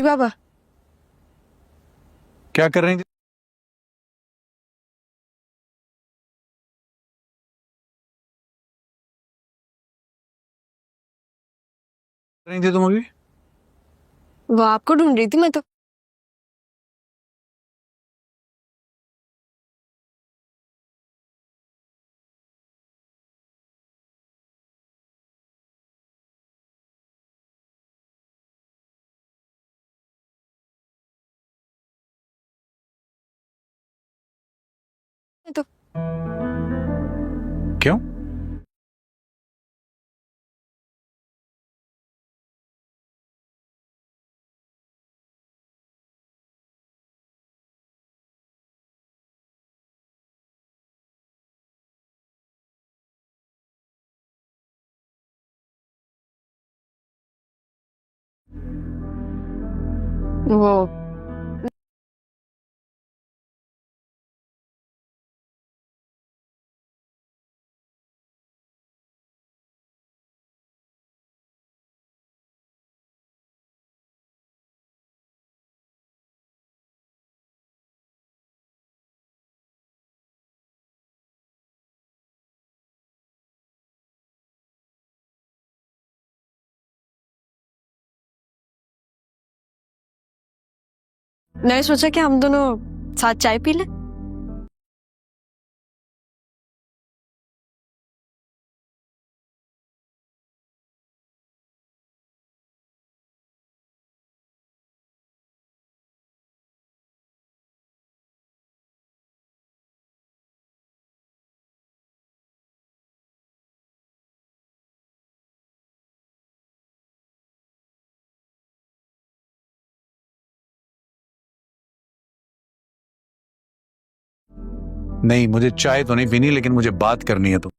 बाबा। क्या कर रही थी? रही थी तुम अभी? वो आपको ढूंढ रही थी मैं तो। मैं तो क्यों? वो मैंने सोचा कि हम दोनों साथ चाय पी लें। नहीं, मुझे चाय तो नहीं पीनी, लेकिन मुझे बात करनी है। तो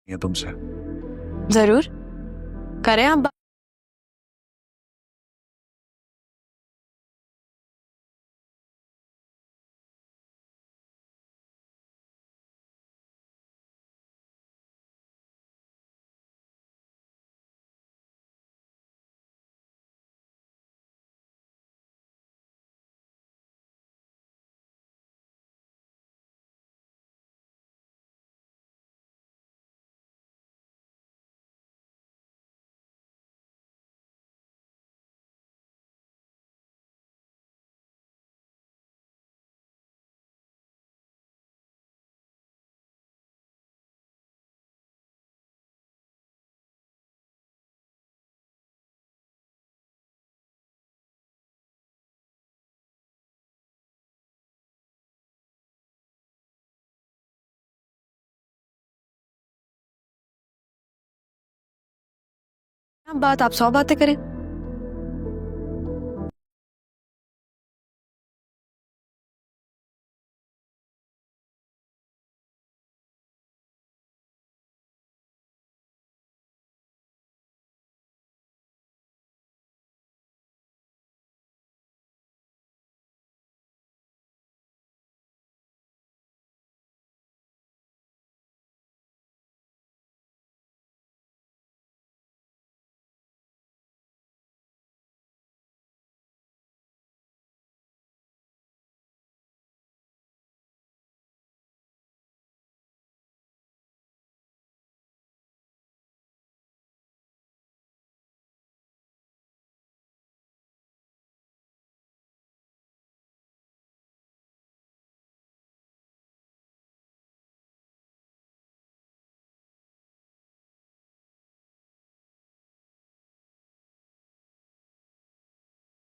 ये तुमसे। जरूर करें आप बात। आप 100 बातें करें।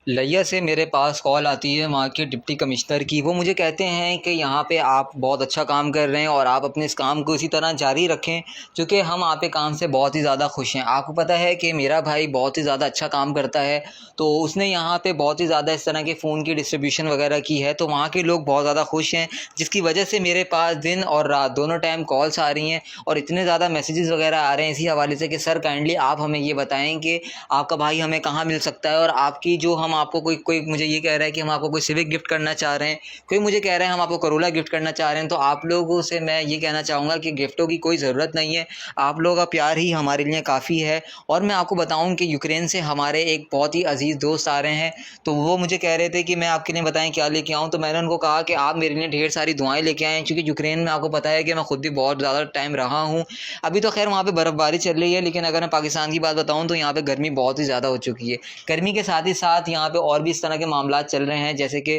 लिया से मेरे पास कॉल आती है वहाँ के डिप्टी कमिश्नर की। वो मुझे कहते हैं कि यहाँ पे आप बहुत अच्छा काम कर रहे हैं और आप अपने इस काम को इसी तरह जारी रखें, क्योंकि हम आपके काम से बहुत ही ज़्यादा खुश हैं। आपको पता है कि मेरा भाई बहुत ही ज़्यादा अच्छा काम करता है, तो उसने यहाँ पे बहुत ही ज़्यादा इस तरह के फ़ोन की डिस्ट्रीब्यूशन वगैरह की है, तो वहाँ के लोग बहुत ज़्यादा खुश हैं, जिसकी वजह से मेरे पास दिन और रात दोनों टाइम कॉल्स आ रही हैं और इतने ज़्यादा मैसेजेस वगैरह आ रहे हैं इसी हवाले से कि सर काइंडली आप हमें ये बताएँ कि आपका भाई हमें कहाँ मिल सकता है, और आपकी जो हम आपको कोई कोई मुझे ये कह रहा है कि हम आपको कोई सिविक गिफ्ट करना चाह रहे हैं, कोई मुझे कह रहा है हम आपको करोला गिफ्ट करना चाह रहे हैं। तो आप लोगों से मैं ये कहना चाहूँगा कि गिफ्टों की कोई ज़रूरत नहीं है, आप लोगों का प्यार ही हमारे लिए काफ़ी है। और मैं आपको बताऊँ कि यूक्रेन से हमारे एक बहुत ही अजीज़ दोस्त आ रहे हैं, तो वो मुझे कह रहे थे कि मैं आपके लिए बताएँ क्या लेके आऊँ, तो मैंने उनको कहा कि आप मेरे लिए ढेर सारी दुआएँ लेके आएँ, क्योंकि यूक्रेन में आपको पता है कि मैं खुद भी बहुत ज़्यादा टाइम रहा हूँ। अभी तो खैर वहाँ पे बर्फ़बारी चल रही है, लेकिन अगर मैं पाकिस्तान की बात बताऊँ तो यहाँ पे गर्मी बहुत ही ज़्यादा हो चुकी है। गर्मी के साथ ही साथ यहाँ पे और भी इस तरह के मामलात चल रहे हैं, जैसे कि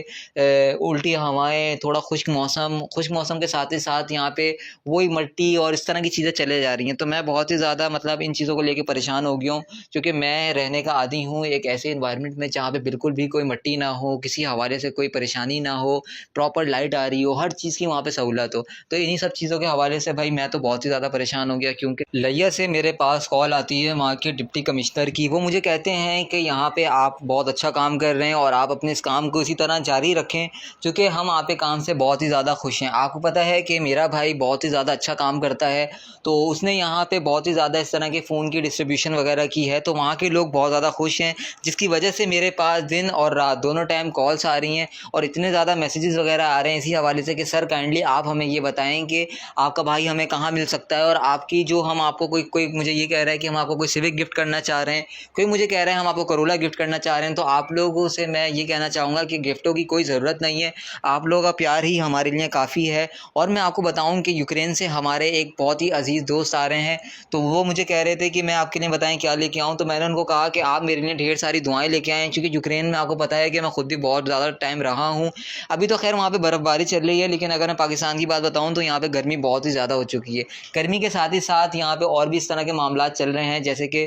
उल्टी हवाएं, थोड़ा खुश्क मौसम के साथ ही साथ यहाँ पे वही मिट्टी और इस तरह की चीज़ें चले जा रही हैं। तो मैं बहुत ही ज़्यादा मतलब इन चीज़ों को लेके परेशान हो गया हूँ, क्योंकि मैं रहने का आदी हूँ एक ऐसे इन्वायरमेंट में जहाँ पे बिल्कुल भी कोई मिट्टी ना हो, किसी हवाले से कोई परेशानी ना हो, प्रॉपर लाइट आ रही हो, हर चीज़ की वहाँ पे सहूलत हो। तो इन्हीं सब चीज़ों के हवाले से भाई मैं तो बहुत ही ज़्यादा परेशान हो गया, क्योंकि लिया से मेरे पास कॉल आती है वहाँ के डिप्टी कमिश्नर की। वो मुझे कहते हैं कि यहाँ पे आप बहुत अच्छा काम कर रहे हैं और आप अपने इस काम को इसी तरह जारी रखें, क्योंकि हम आपके काम से बहुत ही ज़्यादा खुश हैं। आपको पता है कि मेरा भाई बहुत ही ज़्यादा अच्छा काम करता है, तो उसने यहाँ पे बहुत ही ज़्यादा इस तरह के फ़ोन की डिस्ट्रीब्यूशन वगैरह की है, तो वहाँ के लोग बहुत ज़्यादा खुश हैं, जिसकी वजह से मेरे पास दिन और रात दोनों टाइम कॉल्स आ रही हैं और इतने ज़्यादा मैसेजेस वगैरह आ रहे हैं इसी हवाले से कि सर काइंडली आप हमें ये बताएँ कि आपका भाई हमें कहाँ मिल सकता है, और आपकी जो हम आपको कोई कोई मुझे ये कह रहा है कि हम आपको कोई सिविक गिफ्ट करना चाह रहे हैं, कोई मुझे कह रहा है हम आपको करोला गिफ्ट करना चाह रहे हैं। तो आप लोगों से मैं ये कहना चाहूँगा कि गिफ्टों की कोई ज़रूरत नहीं है, आप लोगों का प्यार ही हमारे लिए काफ़ी है। और मैं आपको बताऊँ कि यूक्रेन से हमारे एक बहुत ही अजीज़ दोस्त आ रहे हैं, तो वो मुझे कह रहे थे कि मैं आपके लिए बताएँ क्या लेके आऊँ, तो मैंने उनको कहा कि आप मेरे लिए ढेर सारी दुआएँ लेके आएँ, क्योंकि यूक्रेन में आपको पता है कि मैं खुद भी बहुत ज़्यादा टाइम रहा हूँ। अभी तो खैर वहाँ पे बर्फ़बारी चल रही है, लेकिन अगर मैं पाकिस्तान की बात बताऊँ तो यहाँ पे गर्मी बहुत ही ज़्यादा हो चुकी है। गर्मी के साथ ही साथ यहाँ पे और भी इस तरह के मामलात चल रहे हैं, जैसे कि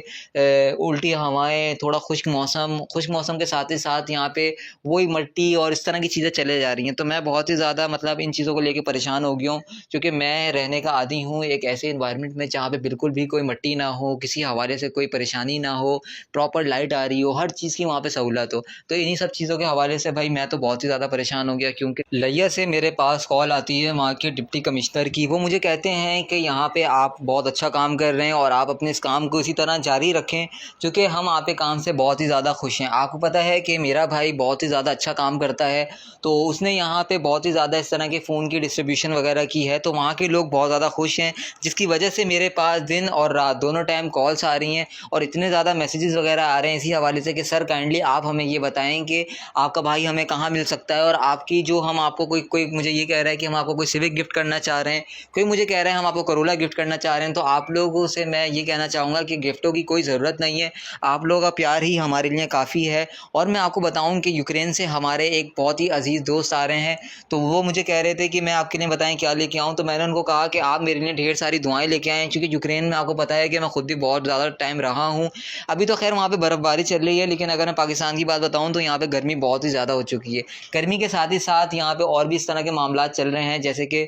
उल्टी हवाएं, थोड़ा खुश्क मौसम के साथ ही साथ यहाँ पे वही मिट्टी और इस तरह की चीज़ें चले जा रही हैं। तो मैं बहुत ही ज़्यादा मतलब इन चीज़ों को लेके परेशान हो गया हूँ, क्योंकि मैं रहने का आदी हूँ एक ऐसे इन्वायरमेंट में जहाँ पे बिल्कुल भी कोई मिट्टी ना हो, किसी हवाले से कोई परेशानी ना हो, प्रॉपर लाइट आ रही हो, हर चीज़ की वहाँ पे सहूलत हो। तो इन्हीं सब चीज़ों के हवाले से भाई मैं तो बहुत ही ज़्यादा परेशान हो गया, क्योंकि लिया से मेरे पास कॉल आती है वहाँ के डिप्टी कमिश्नर की। वो मुझे कहते हैं कि यहाँ पे आप बहुत अच्छा काम कर रहे हैं और आप अपने इस काम को इसी तरह जारी रखें, क्योंकि हम आपके काम से बहुत ही ज़्यादा खुश हैं। आपको पता है कि मेरा भाई बहुत ही ज़्यादा अच्छा काम करता है, तो उसने यहाँ पे बहुत ही ज़्यादा इस तरह के फ़ोन की डिस्ट्रीब्यूशन वगैरह की है, तो वहाँ के लोग बहुत ज़्यादा खुश हैं, जिसकी वजह से मेरे पास दिन और रात दोनों टाइम कॉल्स आ रही हैं और इतने ज़्यादा मैसेजेस वगैरह आ रहे हैं इसी हवाले से कि सर काइंडली आप हमें ये बताएँ कि आपका भाई हमें कहाँ मिल सकता है, और आपकी जो हम आपको कोई कोई मुझे ये कह रहा है कि हम आपको कोई सिविक गिफ्ट करना चाह रहे हैं, कोई मुझे कह रहा है हम आपको करोला गिफ्ट करना चाह रहे हैं। तो आप लोगों से मैं ये कहना चाहूँगा कि गिफ्टों की कोई ज़रूरत नहीं है, आप लोगों का प्यार ही हमारे लिए काफ़ी है। और मैं आपको बताऊँ कि यूक्रेन से हमारे एक बहुत ही अजीज़ दोस्त आ रहे हैं, तो वो मुझे कह रहे थे कि मैं आपके लिए बताएँ क्या लेके आऊँ, तो मैंने उनको कहा कि आप मेरे लिए ढेर सारी दुआएँ लेके आएँ, क्योंकि यूक्रेन में आपको पता है कि मैं खुद भी बहुत ज़्यादा टाइम रहा हूँ। अभी तो खैर वहाँ पे बर्फ़बारी चल रही है, लेकिन अगर मैं पाकिस्तान की बात बताऊँ तो यहाँ पे गर्मी बहुत ही ज़्यादा हो चुकी है। गर्मी के साथ ही साथ यहाँ पे और भी इस तरह के मामलात चल रहे हैं, जैसे कि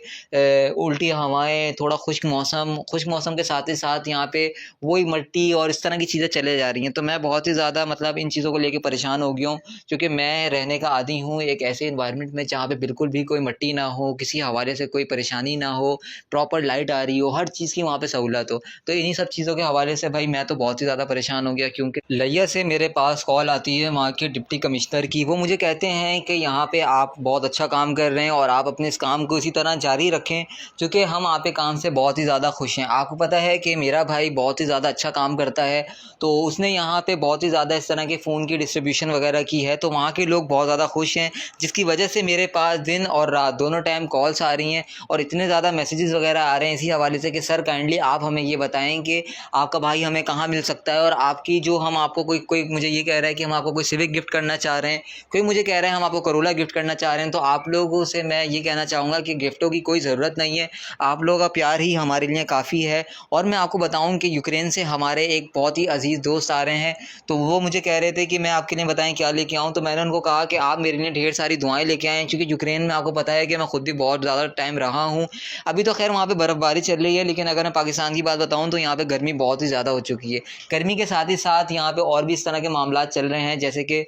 उल्टी हवाएं, थोड़ा खुश्क मौसम के साथ ही साथ यहाँ पे वही मिट्टी और इस तरह की चीज़ें चले जा रही हैं। तो मैं बहुत ही ज़्यादा मतलब इन चीज़ों को लेके परेशान हो गया हूँ, क्योंकि मैं रहने का आदी हूँ एक ऐसे इन्वायरमेंट में जहाँ पे बिल्कुल भी कोई मिट्टी ना हो, किसी हवाले से कोई परेशानी ना हो, प्रॉपर लाइट आ रही हो, हर चीज़ की वहाँ पे सहूलत हो। तो इन्हीं सब चीज़ों के हवाले से भाई मैं तो बहुत ही ज़्यादा परेशान हो गया, क्योंकि लिया से मेरे पास कॉल आती है वहाँ के डिप्टी कमिश्नर की। वो मुझे कहते हैं कि यहाँ पे आप बहुत अच्छा काम कर रहे हैं और आप अपने इस काम को इसी तरह जारी रखें, क्योंकि हम आपके काम से बहुत ही ज़्यादा खुश हैं। आपको पता है कि मेरा भाई बहुत ही ज़्यादा अच्छा काम करता है, तो उसने यहाँ पे बहुत ही ज़्यादा इस तरह के फ़ोन की डिस्ट्रीब्यूशन वगैरह की है, तो वहाँ के लोग बहुत ज़्यादा खुश हैं, जिसकी वजह से मेरे पास दिन और रात दोनों टाइम कॉल्स आ रही हैं और इतने ज़्यादा मैसेजेस वगैरह आ रहे हैं इसी हवाले से कि सर काइंडली आप हमें ये बताएँ कि आपका भाई हमें कहाँ मिल सकता है, और आपकी जो हम आपको कोई कोई मुझे ये कह रहा है कि हम आपको कोई सिविक गिफ्ट करना चाह रहे हैं, कोई मुझे कह रहा है हम आपको करोला गिफ्ट करना चाह रहे हैं। तो आप लोगों से मैं ये कहना चाहूँगा कि गिफ्टों की कोई ज़रूरत नहीं है, आप लोगों का प्यार ही हमारे लिए काफ़ी है। और मैं आपको बताऊँ कि यूक्रेन से हमारे एक बहुत ही अजीज़ दोस्त आ रहे हैं, तो वो मुझे कह रहे थे कि मैं आपके आपके लिए बताएं क्या लेके आऊँ, तो मैंने उनको कहा कि आप मेरे लिए ढेर सारी दुआएं लेके आएँ, क्योंकि यूक्रेन में आपको पता है कि मैं खुद भी बहुत ज़्यादा टाइम रहा हूँ। अभी तो खैर वहाँ पे बर्फ़बारी चल रही है, लेकिन अगर मैं पाकिस्तान की बात बताऊँ तो यहाँ पे गर्मी बहुत ही ज़्यादा हो चुकी है। गर्मी के साथ ही साथ यहाँ पे और भी इस तरह के मामलात चल रहे हैं, जैसे कि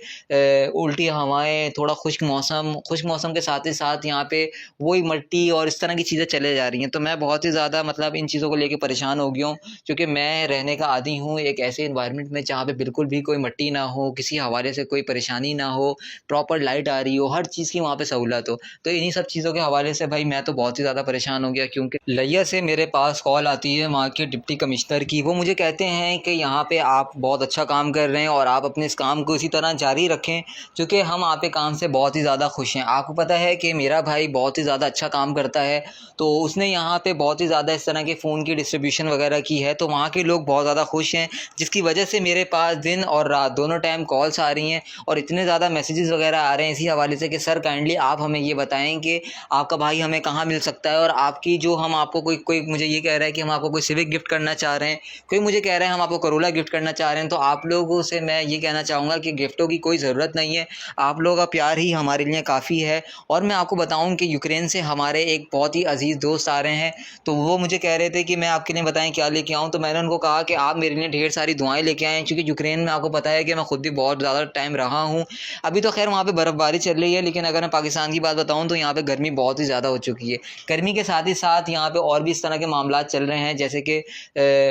उल्टी हवाएँ, थोड़ा खुश्क मौसम के साथ ही साथ यहाँ पे वही मिट्टी और इस तरह की चीज़ें चले जा रही हैं। तो मैं बहुत ही ज़्यादा मतलब इन चीज़ों को लेके परेशान हो गया हूँ, क्योंकि मैं रहने का आदी हूँ एक ऐसे एनवायरनमेंट में जहाँ पे बिल्कुल भी कोई मिट्टी ना हो, किसी हवाले से कोई परेशानी ना हो, प्रॉपर लाइट आ रही हो, हर चीज़ की वहाँ पे सहूलत हो। तो इन्हीं सब चीज़ों के हवाले से भाई मैं तो बहुत ही ज़्यादा परेशान हो गया, क्योंकि लिया से मेरे पास कॉल आती है वहाँ के डिप्टी कमिश्नर की। वो मुझे कहते हैं कि यहाँ पे आप बहुत अच्छा काम कर रहे हैं और आप अपने इस काम को इसी तरह जारी रखें, क्योंकि हम आप के काम से बहुत ही ज़्यादा खुश हैं। आपको पता है कि मेरा भाई बहुत ही ज़्यादा अच्छा काम करता है, तो उसने यहाँ पे बहुत ही ज़्यादा इस तरह के फ़ोन की डिस्ट्रीब्यूशन वगैरह की है, तो वहाँ के लोग बहुत ज़्यादा खुश हैं, जिसकी वजह से मेरे पास दिन और रात दोनों टाइम कॉल्स आ रही हैं और इतने ज़्यादा मैसेजेस वगैरह आ रहे हैं इसी हवाले से कि सर काइंडली आप हमें ये बताएं कि आपका भाई हमें कहाँ मिल सकता है, और आपकी जो हम आपको कोई कोई मुझे ये कह रहा है कि हम आपको कोई सिविक गिफ्ट करना चाह रहे हैं, कोई मुझे कह रहा है हम आपको करोला गिफ्ट करना चाह रहे हैं। तो आप लोगों से मैं ये कहना चाहूँगा कि गिफ्टों की कोई ज़रूरत नहीं है, आप लोगों का प्यार ही हमारे लिए काफ़ी है। और मैं आपको बताऊँ कि यूक्रेन से हमारे एक बहुत ही अजीज़ दोस्त आ रहे हैं, तो वो मुझे कह रहे थे कि मैं आपके लिए बताएं क्या लेके आऊँ, तो मैंने उनको कहा कि आप मेरे लिए ढेर सारी दुआएं लेके आएँ, क्योंकि यूक्रेन में आपको पता है कि मैं खुद भी बहुत ज़्यादा टाइम रहा हूँ। अभी तो खैर वहाँ पे बर्फ़बारी चल रही है, लेकिन अगर मैं पाकिस्तान की बात बताऊँ तो यहाँ पे गर्मी बहुत ही ज़्यादा हो चुकी है। गर्मी के साथ ही साथ यहाँ पे और भी इस तरह के मामलात चल रहे हैं, जैसे कि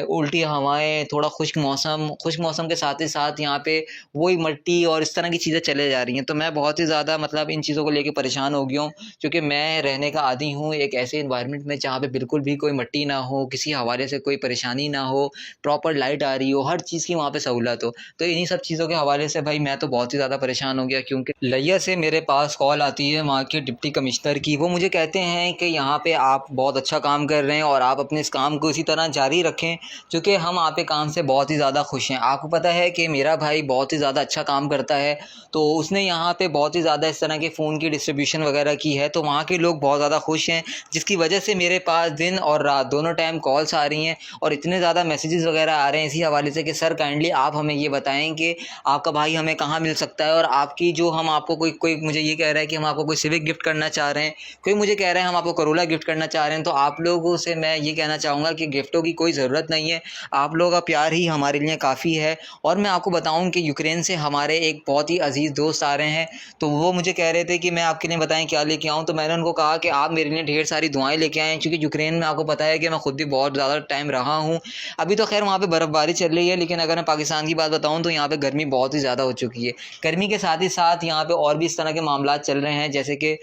उल्टी हवाएँ, थोड़ा खुश्क मौसम के साथ ही साथ यहाँ पे वही मिट्टी और इस तरह की चीज़ें चले जा रही हैं। तो मैं बहुत ही ज़्यादा मतलब इन चीज़ों को लेके परेशान हो गया हूँ, क्योंकि मैं रहने का आदी हूँ एक ऐसे एनवायरनमेंट में जहाँ पे बिल्कुल भी कोई मिट्टी ना हो, किसी हवाले से कोई परेशानी ना हो, प्रॉपर लाइट आ रही हो, हर चीज़ की वहाँ पे सहूलत हो। तो इन्हीं सब चीज़ों के हवाले से भाई मैं तो बहुत ही ज़्यादा परेशान हो गया, क्योंकि लिया से मेरे पास कॉल आती है वहाँ के डिप्टी कमिश्नर की। वो मुझे कहते हैं कि यहाँ पे आप बहुत अच्छा काम कर रहे हैं और आप अपने इस काम को इसी तरह जारी रखें, क्योंकि हम आप के काम से बहुत ही ज़्यादा खुश हैं। आपको पता है कि मेरा भाई बहुत ही ज़्यादा अच्छा काम करता है, तो उसने यहाँ पे बहुत ही ज़्यादा इस तरह के फ़ोन की डिस्ट्रीब्यूशन वगैरह की है, तो वहाँ के लोग बहुत ज़्यादा खुश हैं, जिसकी वजह से मेरे पास दिन और रात दोनों टाइम कॉल्स आ रही हैं और इतने ज़्यादा मैसेजेस वगैरह आ रहे हैं इसी हवाले से कि सर काइंडली आप हमें ये बताएं कि आपका भाई हमें कहाँ मिल सकता है, और आपकी जो हम आपको कोई कोई मुझे ये कह रहा है कि हम आपको कोई सिविक गिफ्ट करना चाह रहे हैं, कोई मुझे कह रहा है हम आपको करोला गिफ्ट करना चाह रहे हैं। तो आप लोगों से मैं ये कहना चाहूँगा कि गिफ्टों की कोई ज़रूरत नहीं है, आप लोगों का प्यार ही हमारे लिए काफ़ी है। और मैं आपको बताऊँ कि यूक्रेन से हमारे एक बहुत ही अजीज़ दोस्त आ रहे हैं, तो वो मुझे कह रहे थे कि मैं आपके लिए बताएं क्या लेके आऊँ, तो मैंने उनको कहा कि आप मेरे लिए ढेर सारी दुआएं लेके आएँ, क्योंकि यूक्रेन में आपको पता है कि मैं खुद भी बहुत ज़्यादा टाइम रहा हूँ। अभी तो खैर वहाँ पे बर्फ़बारी चल रही है, लेकिन अगर मैं पाकिस्तान की बात बताऊँ तो यहाँ पे गर्मी बहुत ही ज़्यादा हो चुकी है। गर्मी के साथ ही साथ यहाँ पे और भी इस तरह के मामलात चल रहे हैं, जैसे कि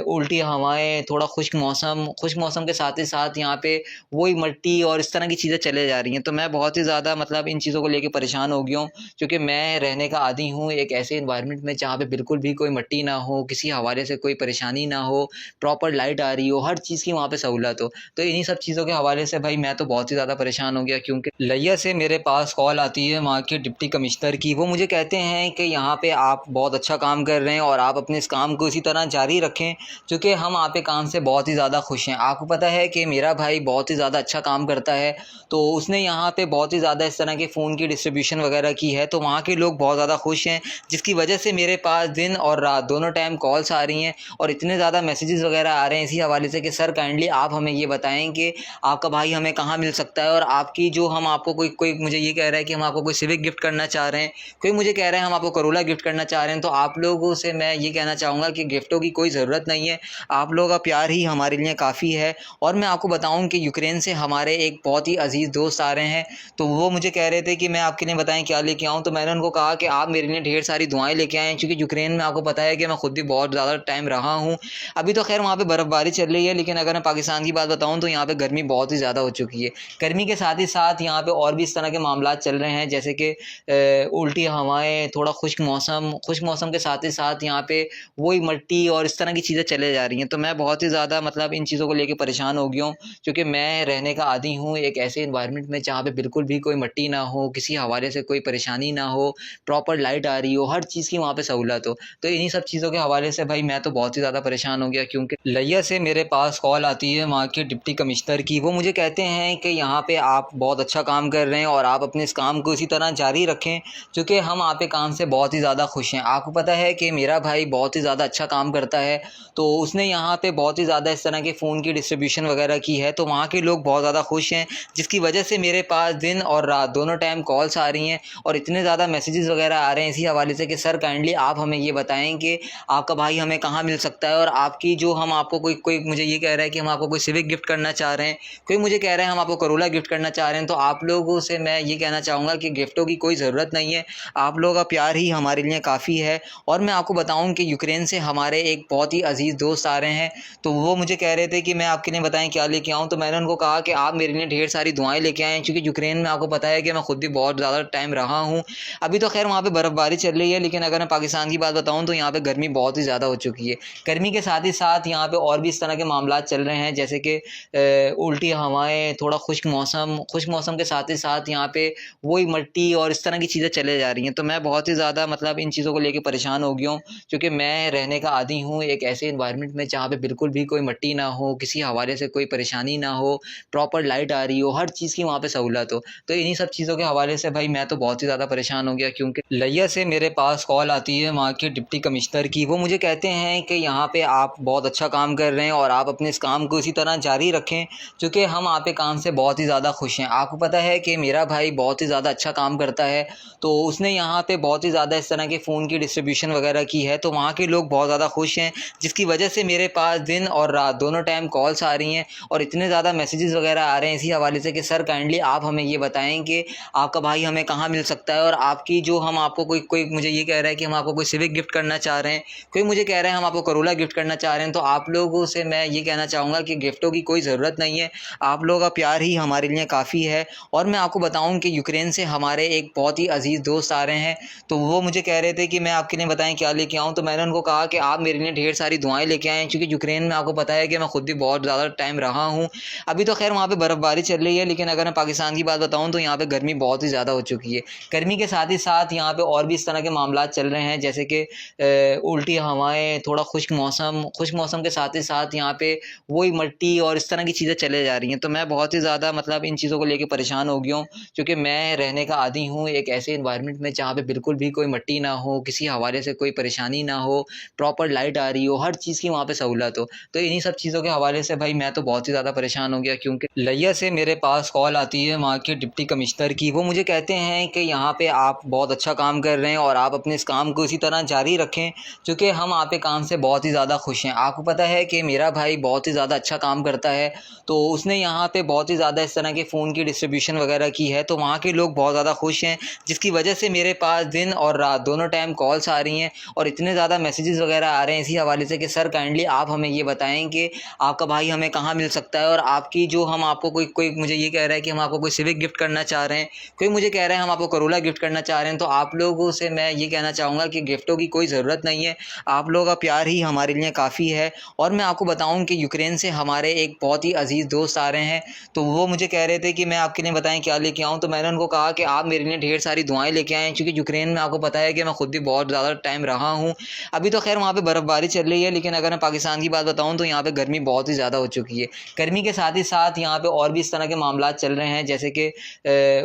उल्टी हवाएँ, थोड़ा खुश्क मौसम के साथ ही साथ यहाँ पे वही मिट्टी और इस तरह की चीज़ें चले जा रही हैं। तो मैं बहुत ही ज़्यादा मतलब इन चीज़ों को लेके परेशान हो गया हूँ, क्योंकि मैं रहने का आदी हूँ एक ऐसे एनवायरनमेंट में जहाँ पे बिल्कुल भी कोई मिट्टी ना हो, किसी हवाले से कोई परेशानी ना हो, प्रॉपर लाइट आ रही हो, हर चीज़ की वहाँ पे सहूलत हो। तो इन्हीं सब चीज़ों के हवाले से भाई मैं तो बहुत ही ज़्यादा परेशान हो गया, क्योंकि लिया से मेरे पास कॉल आती है वहाँ के डिप्टी कमिश्नर की। वो मुझे कहते हैं कि यहाँ पे आप बहुत अच्छा काम कर रहे हैं और आप अपने इस काम को इसी तरह जारी रखें, क्योंकि हम आप के काम से बहुत ही ज़्यादा खुश हैं। आपको पता है कि मेरा भाई बहुत ही ज़्यादा अच्छा काम करता है, तो उसने यहाँ पे बहुत ही ज़्यादा इस तरह के फ़ोन की डिस्ट्रीब्यूशन वगैरह की है, तो वहाँ के लोग बहुत ज़्यादा खुश हैं, जिसकी वजह से मेरे पास दिन और रात दोनों टाइम कॉल्स आ रही हैं और इतने ज़्यादा मैसेजेस वगैरह आ रहे हैं इसी हवाले से कि सर काइंडली आप हमें ये बताएं कि आपका भाई हमें कहाँ मिल सकता है, और आपकी जो हम आपको कोई कोई मुझे ये कह रहा है कि हम आपको कोई सिविक गिफ्ट करना चाह रहे हैं, कोई मुझे कह रहा है हम आपको करोला गिफ्ट करना चाह रहे हैं। तो आप लोगों से मैं ये कहना चाहूँगा कि गिफ्टों की कोई ज़रूरत नहीं है, आप लोगों का प्यार ही हमारे लिए काफ़ी है। और मैं आपको बताऊँ कि यूक्रेन से हमारे एक बहुत ही अजीज़ दोस्त आ रहे हैं, तो वो मुझे कह रहे थे कि मैं आपके लिए बताएं क्या लेके आऊँ, तो मैंने उनको कहा कि आप मेरे लिए ढेर सारी दुआएं लेके आएँ, क्योंकि यूक्रेन में आपको पता है कि मैं खुद भी बहुत ज़्यादा टाइम रहा हूँ। अभी तो खैर वहाँ पे बर्फ़बारी चल रही है, लेकिन अगर मैं पाकिस्तान की बात बताऊँ तो यहाँ पे गर्मी बहुत ही ज़्यादा हो चुकी है। गर्मी के साथ ही साथ यहाँ पे और भी इस तरह के मामलात चल रहे हैं, जैसे कि उल्टी हवाएँ, थोड़ा खुश्क मौसम के साथ ही साथ यहाँ पे वही मिट्टी और इस तरह की चीज़ें चले जा रही हैं। तो मैं बहुत ही ज़्यादा मतलब इन चीज़ों को लेके परेशान हो गया हूँ, क्योंकि मैं रहने का आदी हूँ एक ऐसे एनवायरनमेंट में जहाँ पे बिल्कुल भी कोई मिट्टी ना हो, किसी हवाले से कोई परेशानी ना हो, प्रॉपर लाइट आ रही हो, हर चीज़ की वहाँ पे सहूलत हो। तो इन्हीं सब चीज़ों के हवाले से भाई मैं तो बहुत ही ज़्यादा परेशान हो गया, क्योंकि लिया से मेरे पास कॉल आती है वहाँ के डिप्टी कमिश्नर की। वो मुझे कहते हैं कि यहाँ पे आप बहुत अच्छा काम कर रहे हैं और आप अपने इस काम को इसी तरह जारी रखें, क्योंकि हम आप पे काम से बहुत ही ज़्यादा खुश हैं। आपको पता है कि मेरा भाई बहुत ही ज़्यादा अच्छा काम करता है, तो उसने यहाँ पे बहुत ही ज़्यादा इस तरह के फ़ोन की डिस्ट्रीब्यूशन वगैरह की है, तो वहाँ के लोग बहुत ज़्यादा खुश हैं, जिसकी वजह से मेरे पास दिन और रात दोनों टाइम कॉल्स आ रही हैं और इतने ज़्यादा मैसेजेस वगैरह आ रहे हैं इसी हवाले से कि सर काइंडली आप हमें ये बताएँ कि आपका भाई हमें कहाँ मिल सकता है, और आपकी जो हम आपको कोई कोई मुझे ये कह रहा है कि हम आपको कोई सिविक गिफ्ट करना चाह रहे हैं, कोई मुझे कह रहा है हम आपको करोला गिफ्ट करना चाह रहे हैं। तो आप लोगों से मैं ये कहना चाहूँगा कि गिफ्टों की कोई ज़रूरत नहीं है, आप लोगों का प्यार ही हमारे लिए काफ़ी है। और मैं आपको बताऊँ कि यूक्रेन से हमारे एक बहुत ही अज़ीज़ दोस्त आ रहे हैं, तो वो मुझे कह रहे थे कि मैं आपके लिए बताएँ क्या लेके आऊँ, तो मैंने उनको कहा कि आप मेरे लिए ढेर सारी दुआएँ लेके आएँ, क्योंकि यूक्रेन में आपको पता है कि मैं खुद भी बहुत ज़्यादा टाइम रहा हूँ। अभी तो खैर वहाँ पे बर्फ़बारी चल रही है, लेकिन अगर मैं पाकिस्तान की बात बताऊँ तो यहाँ पे गर्मी बहुत ही ज़्यादा हो चुकी है। गर्मी के साथ ही साथ यहाँ पे और भी इस तरह के मामलात चल रहे हैं, जैसे कि उल्टी हवाएँ, थोड़ा खुश्क मौसम के साथ ही साथ यहाँ पे वही मिट्टी और इस तरह की चीज़ें चले जा रही हैं। तो मैं बहुत ही ज़्यादा मतलब इन चीज़ों को लेके परेशान हो गया हूँ, क्योंकि मैं रहने का आदी हूँ एक ऐसे एनवायरनमेंट में जहाँ पे बिल्कुल भी कोई मिट्टी ना हो, किसी हवाले से कोई परेशानी ना हो, प्रॉपर लाइट आ रही हो, हर चीज़ की वहाँ पे सहूलत हो। तो इन्हीं सब चीज़ों के हवाले से भाई मैं तो बहुत ही ज़्यादा परेशान हो गया, क्योंकि लिया से मेरे पास कॉल आती है वहाँ के डिप्टी कमिश्नर की। वो मुझे कहते हैं कि यहाँ पे आप बहुत अच्छा काम कर रहे हैं और आप अपने इस काम को इसी तरह जारी रखें, क्योंकि हम आप पे काम से बहुत ही ज़्यादा खुश हैं। आपको पता है कि मेरा भाई बहुत ही ज़्यादा अच्छा काम करता है, तो उसने यहाँ पे बहुत ही ज़्यादा इस तरह के फ़ोन की डिस्ट्रीब्यूशन वगैरह की है, तो वहाँ के लोग बहुत ज़्यादा खुश हैं, जिसकी वजह से मेरे पास दिन और रात दोनों टाइम कॉल्स आ रही हैं और इतने ज़्यादा मैसेजेस वगैरह आ रहे हैं इसी हवाले से कि सर काइंडली आप हमें ये बताएँ कि आपका भाई हमें कहाँ मिल सकता है, और आपकी जो हम आपको कोई कोई मुझे ये कह रहा है कि हम आपको कोई सिविक गिफ्ट करना चाह रहे हैं, कोई मुझे कह रहा है हम आपको करोला गिफ्ट करना चाह रहे हैं। तो आप लोगों से मैं ये कहना चाहूँगा कि गिफ्टों की कोई ज़रूरत नहीं है, आप लोगों का प्यार ही हमारे लिए काफ़ी है। और मैं आपको बताऊँ कि यूक्रेन से हमारे एक बहुत ही अज़ीज़ दोस्त आ रहे हैं, तो वो मुझे कह रहे थे कि मैं आपके लिए बताएँ क्या लेके आऊँ, तो मैंने उनको कहा कि आप मेरे लिए ढेर सारी दुआएँ लेके आएँ, क्योंकि यूक्रेन में आपको पता है कि मैं खुद भी बहुत ज़्यादा टाइम रहा हूँ। अभी तो खैर वहाँ पे बर्फ़बारी चल रही है, लेकिन अगर मैं पाकिस्तान की बात बताऊँ तो यहाँ पे गर्मी बहुत ही ज़्यादा हो चुकी है। गर्मी के साथ ही साथ यहाँ पे और भी इस तरह के मामलात चल रहे हैं, जैसे कि उल्टी हवाएँ, थोड़ा खुश्क मौसम के साथ ही साथ यहाँ पे वही मिट्टी और इस तरह की चीज़ें चले जा रही हैं। तो मैं बहुत ही ज़्यादा मतलब इन चीज़ों को लेके परेशान हो गया हूँ, क्योंकि मैं रहने का आदी हूँ एक ऐसे एनवायरनमेंट में जहाँ पे बिल्कुल भी कोई मिट्टी ना हो, किसी हवाले से कोई परेशानी ना हो, प्रॉपर लाइट आ रही हो, हर चीज़ की वहाँ पे सहूलत हो। तो इन्हीं सब चीज़ों के हवाले से भाई मैं तो बहुत ही ज़्यादा परेशान हो गया, क्योंकि लिया से मेरे पास कॉल आती है वहाँ के डिप्टी कमिश्नर की। वो मुझे कहते हैं कि यहाँ पे आप बहुत अच्छा काम कर रहे हैं और आप अपने इस काम को इसी तरह जारी रखें, क्योंकि हम आप पे काम से बहुत ही ज़्यादा खुश हैं। आपको पता है कि मेरा भाई बहुत ही ज़्यादा अच्छा काम करता है, तो उसने यहाँ पे बहुत ही ज़्यादा इस तरह के फ़ोन की डिस्ट्रीब्यूशन वगैरह की है, तो वहाँ के लोग बहुत ज़्यादा खुश हैं, जिसकी वजह से मेरे पास दिन और रात दोनों टाइम कॉल्स आ रही हैं और इतने ज़्यादा मैसेजेस वगैरह आ रहे हैं इसी हवाले से कि सर काइंडली आप हमें ये बताएँ कि आपका भाई हमें कहाँ मिल सकता है, और आपकी जो हम आपको कोई कोई मुझे ये कह रहा है कि हम आपको कोई सिविक गिफ्ट करना चाह रहे हैं, कोई मुझे कह रहा है हम आपको करोला गिफ्ट करना चाह रहे हैं। तो आप लोगों से मैं ये कहना चाहूँगा कि गिफ्टों की कोई ज़रूरत नहीं है, आप लोगों का प्यार ही हमारे लिए काफ़ी है। और मैं आपको बताऊँ कि यूक्रेन से हमारे एक बहुत ही अज़ीज़ दोस्त आ रहे हैं, तो वो मुझे कह रहे थे कि मैं आपके लिए बताएँ क्या लेके आऊँ, तो मैंने उनको कहा कि आप मेरे लिए ढेर सारी दुआएँ लेके आएँ, क्योंकि यूक्रेन में आपको पता है कि मैं खुद भी बहुत ज़्यादा टाइम रहा हूँ। अभी तो खैर वहाँ पे बर्फ़बारी चल रही है, लेकिन अगर मैं पाकिस्तान की बात बताऊँ तो यहाँ पे गर्मी बहुत ही ज़्यादा हो चुकी है। गर्मी के साथ ही साथ यहाँ पे और भी इस तरह के मामलात चल रहे हैं, जैसे कि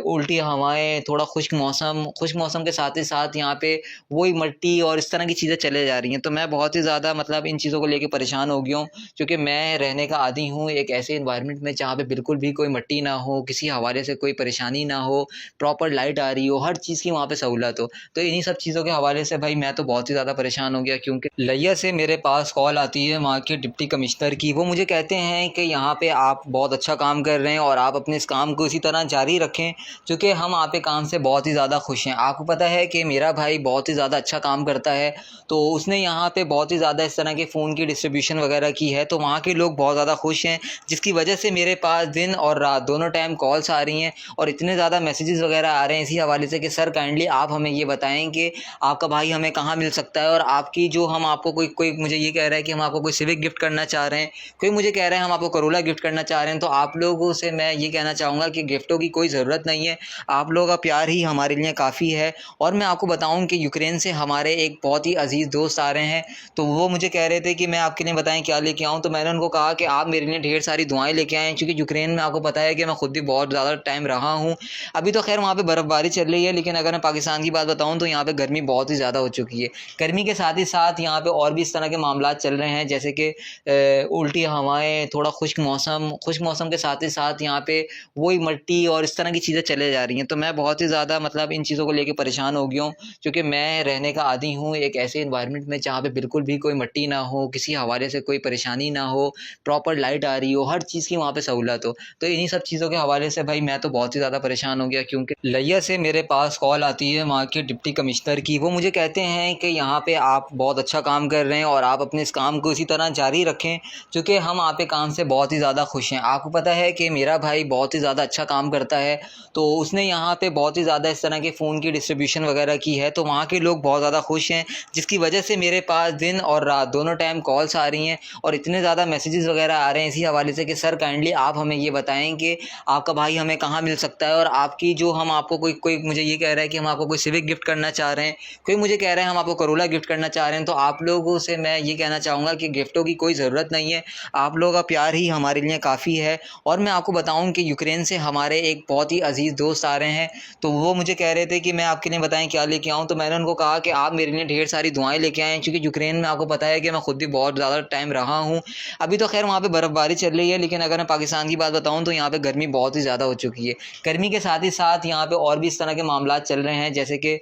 उल्टी हवाएँ, थोड़ा खुश्क मौसम के साथ ही साथ यहाँ पे वही मिट्टी और इस तरह की चीज़ें चले जा रही हैं। तो मैं बहुत ही ज़्यादा मतलब इन चीज़ों को लेके परेशान हो गया हूँ, क्योंकि मैं रहने का आदी हूँ एक ऐसे एनवायरनमेंट में जहाँ पे बिल्कुल भी कोई मिट्टी ना हो, किसी हवाले से कोई परेशानी ना हो, प्रॉपर लाइट आ रही हो, हर चीज़ की वहाँ पे सहूलत हो। तो इन्हीं सब चीज़ों के हवाले से भाई मैं तो बहुत ही ज़्यादा परेशान हो गया, क्योंकि लिया से मेरे पास कॉल आती है वहाँ के डिप्टी कमिश्नर की। वो मुझे कहते हैं कि यहाँ पे आप बहुत अच्छा काम कर रहे हैं और आप अपने इस काम को इसी तरह जारी रखें, क्योंकि हम आप पे काम से बहुत ही ज़्यादा खुश हैं। आपको पता है कि मेरा भाई बहुत ही ज़्यादा अच्छा काम करता है, तो उसने यहाँ पे बहुत ही ज़्यादा इस तरह के फ़ोन की डिस्ट्रीब्यूशन वगैरह की है, तो वहाँ के लोग बहुत ज़्यादा खुश हैं, जिसकी वजह से मेरे पास दिन और रात दोनों टाइम कॉल्स आ रही हैं और इतने ज़्यादा मैसेजेस वगैरह आ रहे हैं इसी हवाले से कि सर काइंडली आप हमें ये बताएँ कि आपका भाई हमें कहाँ मिल सकता है, और आपकी जो हम आपको कोई कोई मुझे ये कह रहा है कि हम आपको कोई सिविक गिफ्ट करना चाह रहे हैं, कोई मुझे कह रहा है हम आपको करोला गिफ्ट करना चाह रहे हैं। तो आप लोगों से मैं ये कहना चाहूँगा कि गिफ्टों की कोई ज़रूरत नहीं है, आप लोगों का प्यार ही हमारे लिए काफ़ी है। और मैं आपको बताऊँ कि यूक्रेन से हमारे एक बहुत ही अज़ीज़ दोस्त आ रहे हैं, तो वो मुझे कह रहे थे कि मैं आपके लिए बताएँ क्या लेके आऊँ, तो मैंने उनको कहा कि आप मेरे लिए ढेर सारी दुआएँ लेके आएँ, क्योंकि यूक्रेन में आपको पता है कि मैं खुद भी बहुत ज़्यादा टाइम रहा हूँ। अभी तो खैर वहाँ पे बर्फ़बारी चल रही है, लेकिन अगर मैं पाकिस्तान की बात बताऊं तो यहाँ पे गर्मी बहुत ही ज़्यादा हो चुकी है। गर्मी के साथ ही साथ यहाँ पे और भी इस तरह के मामलात चल रहे हैं, जैसे कि उल्टी हवाएं, थोड़ा खुश्क मौसम के साथ ही साथ यहाँ पे वही मिट्टी और इस तरह की चीज़ें चले जा रही हैं। तो मैं बहुत ही ज़्यादा मतलब इन चीज़ों को लेके परेशान हो गया हूँ, क्योंकि मैं रहने का आदी हूँ एक ऐसे इन्वायरमेंट में जहाँ पे बिल्कुल भी कोई मिट्टी ना हो, किसी हवाले से कोई परेशानी ना हो, प्रॉपर लाइट आ रही हो, हर चीज़ की वहाँ पे सहूलत हो। तो इन्हीं सब चीज़ों के हवाले से भाई मैं तो बहुत ही ज़्यादा परेशान हो गया, क्योंकि लिया से मेरे पास कॉल आती है वहाँ के डिप्टी कमिश्नर की। वो मुझे कहते हैं कि यहाँ पे आप बहुत अच्छा काम कर रहे हैं और आप अपने इस काम को इसी तरह जारी रखें, क्योंकि हम आप के काम से बहुत ही ज़्यादा खुश हैं। आपको पता है कि मेरा भाई बहुत ही ज़्यादा अच्छा काम करता है, तो उसने यहाँ पे बहुत ही ज़्यादा इस तरह के फ़ोन की डिस्ट्रीब्यूशन वगैरह की है, तो वहाँ के लोग बहुत ज़्यादा खुश हैं, जिसकी वजह से मेरे पास दिन और रात दोनों टाइम कॉल्स आ रही हैं और इतने ज़्यादा मैसेजेस वगैरह आ रहे हैं इसी हवाले से कि सर काइंडली आप हमें ये बताएं कि आपका भाई हमें कहाँ मिल सकता है, और आपकी जो हम आपको कोई कोई मुझे ये कह रहा है कि हम आपको कोई सिविक गिफ्ट करना चाह रहे हैं, कोई मुझे कह रहा है हम आपको करोला गिफ्ट करना चाह रहे हैं। तो आप लोगों से मैं ये कहना चाहूँगा कि गिफ्टों की कोई ज़रूरत नहीं है, आप लोगों का प्यार ही हमारे लिए काफ़ी है। और मैं आपको बताऊँ कि यूक्रेन से हमारे एक बहुत ही अजीज़ दोस्त आ रहे हैं, तो वो मुझे कह रहे थे कि मैं आपके लिए बताएं क्या लेके आऊँ। तो मैंने उनको कहा कि आप मेरे लिए ढेर सारी दुआएं लेके आएँ, क्योंकि यूक्रेन में आपको पता है कि मैं खुद भी बहुत ज़्यादा टाइम रहा हूँ। अभी तो खैर वहाँ पे बर्फ़बारी चल रही है, लेकिन अगर मैं पाकिस्तान की बात बताऊँ तो यहाँ पे गर्मी बहुत ही ज़्यादा हो चुकी है। गर्मी के साथ ही साथ यहाँ पे और भी इस तरह के मामलात चल रहे हैं, जैसे कि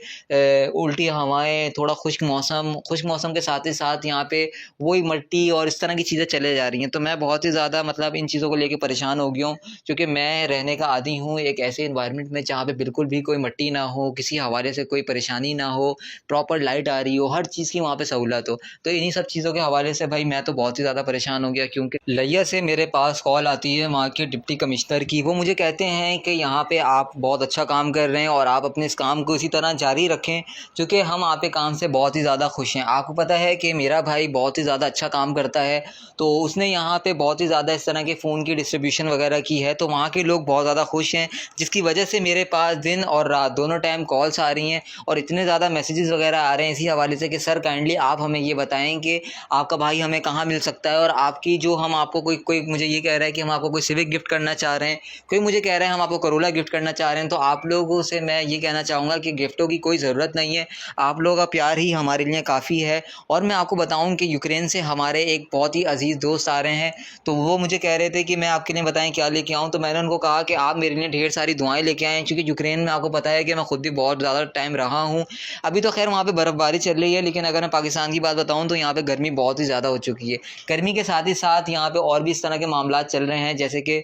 उल्टी हवाएं, थोड़ा खुश्क मौसम के साथ ही साथ यहाँ पे वही मिट्टी और इस तरह की चीज़ें चले जा रही हैं। तो मैं बहुत ही ज़्यादा मतलब इन चीज़ों को लेके परेशान हो गया हूँ, क्योंकि मैं रहने का आदी हूँ एक ऐसे इन्वायरमेंट में जहाँ पे बिल्कुल भी कोई मिट्टी ना हो, किसी हवाले से कोई परेशानी ना हो, प्रॉपर लाइट आ रही हो, हर चीज़ की वहाँ पे सहूलत हो। तो इन्हीं सब चीज़ों के हवाले से भाई मैं तो बहुत ही ज़्यादा परेशान हो गया, क्योंकि लिया से मेरे पास कॉल आती है वहाँ के डिप्टी कमिश्नर की। वो मुझे कहते हैं कि यहाँ पे आप बहुत अच्छा काम कर रहे हैं और आप अपने इस काम को इसी तरह जारी रखें, क्योंकि हम आप के काम से बहुत ही ज़्यादा खुश हैं। आपको पता है कि मेरा भाई बहुत ही ज़्यादा अच्छा काम करता है, तो उसने यहाँ पे बहुत ही ज़्यादा इस तरह के फ़ोन की डिस्ट्रीब्यूशन वगैरह की है, तो वहाँ के लोग बहुत ज़्यादा खुश हैं, जिसकी वजह से मेरे पास दिन और रात दोनों टाइम कॉल्स आ रही हैं और इतने ज़्यादा मैसेजेस वगैरह आ रहे हैं इसी हवाले से कि सर काइंडली आप हमें ये बताएं कि आपका भाई हमें कहाँ मिल सकता है, और आपकी जो हम आपको कोई कोई मुझे ये कह रहा है कि हम आपको कोई सिविक गिफ्ट करना चाह रहे हैं, कोई मुझे कह रहा है हम आपको करोला गिफ्ट करना चाह रहे हैं। तो आप लोगों से मैं ये कहना चाहूँगा कि गिफ्टों की कोई ज़रूरत नहीं है, आप लोगों का प्यार ही हमारे लिए काफ़ी है। और मैं आपको बताऊँ कि यूक्रेन से हमारे एक बहुत ही अजीज़ दोस्त आ रहे हैं, तो वो मुझे कह रहे थे कि मैं आपके लिए बताएं क्या लेके आऊँ। तो मैंने उनको कहा कि आप मेरे लिए ढेर सारी दुआएं लेके आएँ, क्योंकि यूक्रेन में आपको पता है कि मैं खुद भी बहुत ज़्यादा टाइम रहा हूँ। अभी तो खैर वहाँ पे बर्फ़बारी चल रही है, लेकिन अगर मैं पाकिस्तान की बात बताऊँ तो यहाँ पे गर्मी बहुत ही ज़्यादा हो चुकी है। गर्मी के साथ ही साथ यहाँ पे और भी इस तरह के मामलात चल रहे हैं, जैसे कि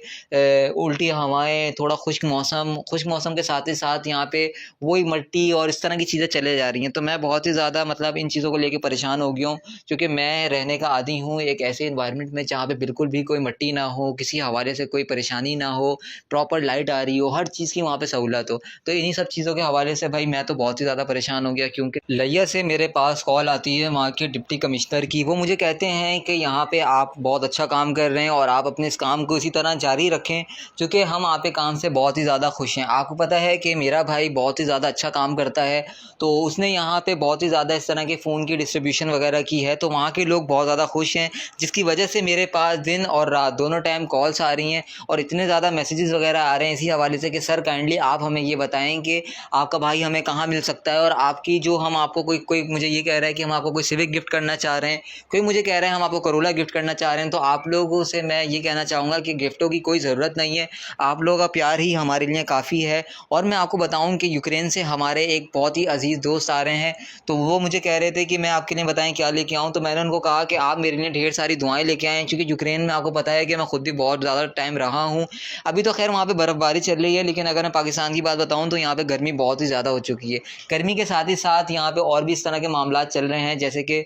उल्टी हवाएं, थोड़ा खुश्क मौसम के साथ ही साथ यहाँ पे वही मिट्टी और इस तरह की चीज़ें चले जा रही हैं। तो मैं बहुत ही ज़्यादा मतलब इन चीज़ों को लेके परेशान हो गया हूँ, क्योंकि मैं रहने का आदी हूँ एक ऐसे इन्वायरमेंट में जहाँ पे बिल्कुल भी कोई मिट्टी ना हो, किसी हवाले से कोई परेशानी ना हो, प्रॉपर लाइट आ रही हो, हर चीज़ की वहाँ पे सहूलत हो। तो इन्हीं सब चीज़ों के हवाले से भाई मैं तो बहुत ही ज़्यादा परेशान हो गया, क्योंकि लिया से मेरे पास कॉल आती है वहाँ के डिप्टी कमिश्नर की। वो मुझे कहते हैं कि यहाँ पे आप बहुत अच्छा काम कर रहे हैं और आप अपने इस काम को इसी तरह जारी रखें, क्योंकि हम आप के काम से बहुत ही ज़्यादा खुश हैं। आपको पता है कि मेरा भाई बहुत ही ज़्यादा अच्छा काम करता है, तो उसने यहाँ पे बहुत ही ज़्यादा इस तरह के फ़ोन की डिस्ट्रीब्यूशन वगैरह की है, तो वहाँ के लोग बहुत ज़्यादा खुश हैं, जिसकी वजह से मेरे पास दिन और रात दोनों टाइम कॉल्स आ रही हैं और इतने ज़्यादा मैसेजेस वगैरह आ रहे हैं इसी हवाले से कि सर काइंडली आप हमें ये बताएं कि आपका भाई हमें कहाँ मिल सकता है, और आपकी जो हम आपको कोई कोई मुझे ये कह रहा है कि हम आपको कोई सिविक गिफ्ट करना चाह रहे हैं, कोई मुझे कह रहा है हम आपको करोला गिफ्ट करना चाह रहे हैं। तो आप लोगों से मैं ये कहना चाहूँगा कि गिफ्टों की कोई ज़रूरत नहीं है, आप लोगों का प्यार ही हमारे लिए काफ़ी है। और मैं आपको बताऊँ कि यूक्रेन से हमारे एक बहुत ही अजीज़ दोस्त आ रहे हैं, तो वो मुझे कह रहे थे कि मैं आपके लिए बताएं क्या लेके आऊँ। तो मैंने उनको कहा कि आप मेरे लिए ढेर सारी दुआएं लेके आएँ, क्योंकि यूक्रेन में आपको पता है कि मैं खुद भी बहुत ज़्यादा टाइम रहा हूँ। अभी तो खैर वहाँ पे बर्फ़बारी चल रही है, लेकिन अगर मैं पाकिस्तान की बात बताऊँ तो यहाँ पे गर्मी बहुत ही ज़्यादा हो चुकी है। गर्मी के साथ ही साथ यहाँ पे और भी इस तरह के मामलात चल रहे हैं, जैसे कि